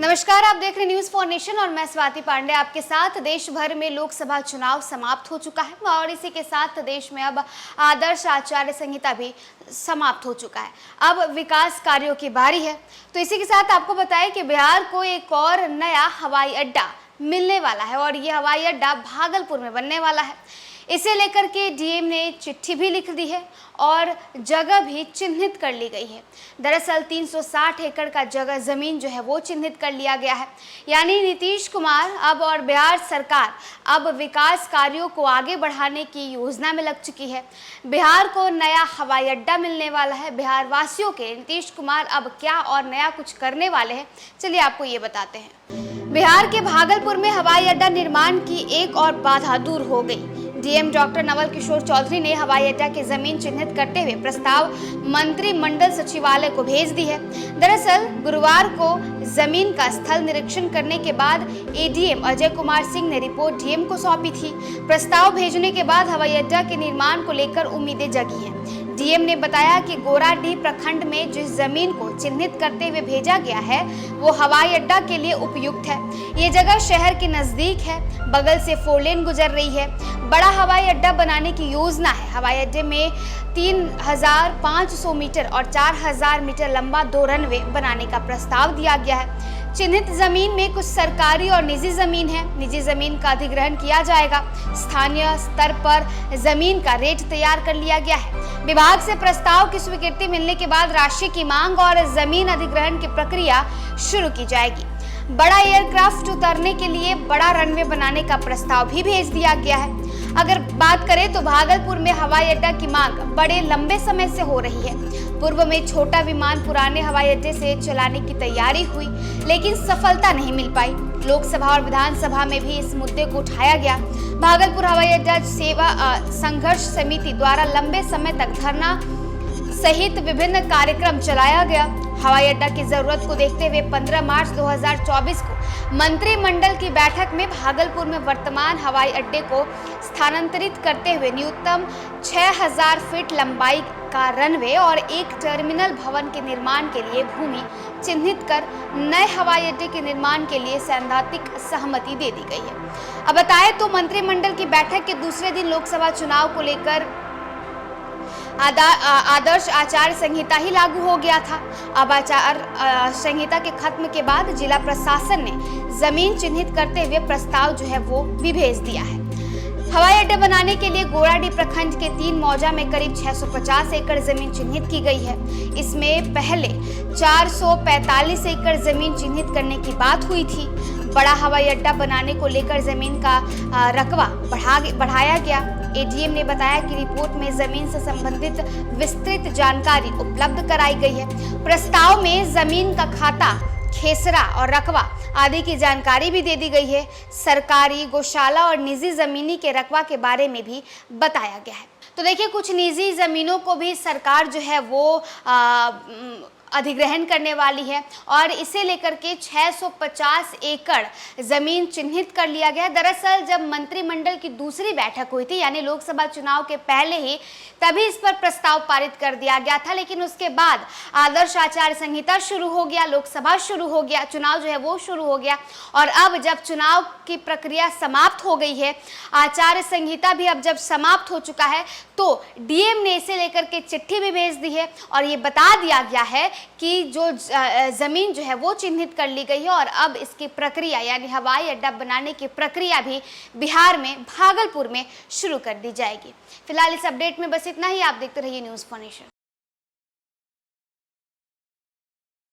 नमस्कार, आप देख रहे न्यूज फॉर नेशन और मैं स्वाति पांडे आपके साथ। देश भर में लोकसभा चुनाव समाप्त हो चुका है और इसी के साथ देश में अब आदर्श आचार संहिता भी समाप्त हो चुका है। अब विकास कार्यों की बारी है। तो इसी के साथ आपको बताएं कि बिहार को एक और नया हवाई अड्डा मिलने वाला है और ये हवाई अड्डा भागलपुर में बनने वाला है। इसे लेकर के डीएम ने चिट्ठी भी लिख दी है और जगह भी चिन्हित कर ली गई है। दरअसल 360 एकड़ का जगह जमीन जो है वो चिन्हित कर लिया गया है। यानी नीतीश कुमार अब और बिहार सरकार अब विकास कार्यों को आगे बढ़ाने की योजना में लग चुकी है। बिहार को नया हवाई अड्डा मिलने वाला है। बिहार वासियों के नीतीश कुमार अब क्या और नया कुछ करने वाले हैं, चलिए आपको ये बताते हैं। बिहार के भागलपुर में हवाई अड्डा निर्माण की एक और बाधा दूर हो गई। डीएम डॉक्टर नवल किशोर चौधरी ने हवाई अड्डा की जमीन चिन्हित करते हुए प्रस्ताव मंत्रिमंडल सचिवालय को भेज दी है। दरअसल गुरुवार को जमीन का स्थल निरीक्षण करने के बाद एडीएम अजय कुमार सिंह ने रिपोर्ट डीएम को सौंपी थी। प्रस्ताव भेजने के बाद हवाई अड्डा के निर्माण को लेकर उम्मीदें जगी हैं। डीएम ने बताया कि गोराडीह प्रखंड में जिस जमीन को चिन्हित करते हुए भेजा गया है वो हवाई अड्डा के लिए उपयुक्त है। ये जगह शहर के नजदीक है, बगल से 4 लेन गुजर रही है। बड़ा हवाई अड्डा बनाने की योजना है। हवाई अड्डे में 3500 मीटर और 4000 मीटर लंबा 2 रनवे बनाने का प्रस्ताव दिया गया है। चिन्हित जमीन में कुछ सरकारी और निजी जमीन है। निजी जमीन का अधिग्रहण किया जाएगा। स्थानीय स्तर पर जमीन का रेट तैयार कर लिया गया है। विभाग से प्रस्ताव की स्वीकृति मिलने के बाद राशि की मांग और जमीन अधिग्रहण की प्रक्रिया शुरू की जाएगी। बड़ा एयरक्राफ्ट उतरने के लिए बड़ा रनवे बनाने का प्रस्ताव भी भेज दिया गया है। अगर बात करें तो भागलपुर में हवाई अड्डा की मांग बड़े लंबे समय से हो रही है। पूर्व में छोटा विमान पुराने हवाई अड्डे से चलाने की तैयारी हुई, लेकिन सफलता नहीं मिल पाई। लोकसभा और विधानसभा में भी इस मुद्दे को उठाया गया। भागलपुर हवाई अड्डा सेवा संघर्ष समिति द्वारा लंबे समय तक धरना सहित विभिन्न कार्यक्रम चलाया गया। हवाई अड्डा की जरूरत को देखते हुए 15 मार्च 2024 को मंत्रिमंडल की बैठक में भागलपुर में वर्तमान हवाई अड्डे को स्थानांतरित करते हुए न्यूनतम 6000 फीट लंबाई का रनवे और एक टर्मिनल भवन के निर्माण के लिए भूमि चिन्हित कर नए हवाई अड्डे के निर्माण के लिए सैद्धांतिक सहमति दे दी गई है। अब बताएं तो मंत्रिमंडल की बैठक के दूसरे दिन लोकसभा चुनाव को लेकर आदर्श आचार संहिता ही लागू हो गया था। अब आचार संहिता के खत्म के बाद जिला प्रशासन ने जमीन चिन्हित करते हुए प्रस्ताव जो है वो भी भेज दिया है। हवाई अड्डा बनाने के लिए गोराडीह प्रखंड के 3 मौजा में करीब 650 एकड़ जमीन चिन्हित की गई है। इसमें पहले 445 एकड़ जमीन चिन्हित करने की बात हुई थी। बड़ा हवाई अड्डा बनाने को लेकर जमीन का रकबा बढ़ाया गया। एडीएम ने बताया कि रिपोर्ट में जमीन से संबंधित विस्तृत जानकारी उपलब्ध कराई गई है। प्रस्ताव में जमीन का खाता, खेसरा और रकबा आदि की जानकारी भी दे दी गई है। सरकारी, गौशाला और निजी जमीनी के रकबा के बारे में भी बताया गया है। तो देखिए, कुछ निजी जमीनों को भी सरकार जो है वो अधिग्रहण करने वाली है और इसे लेकर के 650 एकड़ जमीन चिन्हित कर लिया गया। दरअसल जब मंत्रिमंडल की दूसरी बैठक हुई थी, यानी लोकसभा चुनाव के पहले ही, तभी इस पर प्रस्ताव पारित कर दिया गया था। लेकिन उसके बाद आदर्श आचार संहिता शुरू हो गया, लोकसभा शुरू हो गया, चुनाव जो है वो शुरू हो गया और अब जब चुनाव की प्रक्रिया समाप्त हो गई है, आचार संहिता भी अब जब समाप्त हो चुका है, तो डीएम ने इसे लेकर के चिट्ठी भी भेज दी है और ये बता दिया गया है कि जो जमीन जो है वो चिन्हित कर ली गई है और अब इसकी प्रक्रिया यानी हवाई अड्डा बनाने की प्रक्रिया भी बिहार में भागलपुर में शुरू कर दी जाएगी। फिलहाल इस अपडेट में बस इतना ही। आप देखते रहिए न्यूज़ फॉर नेशन।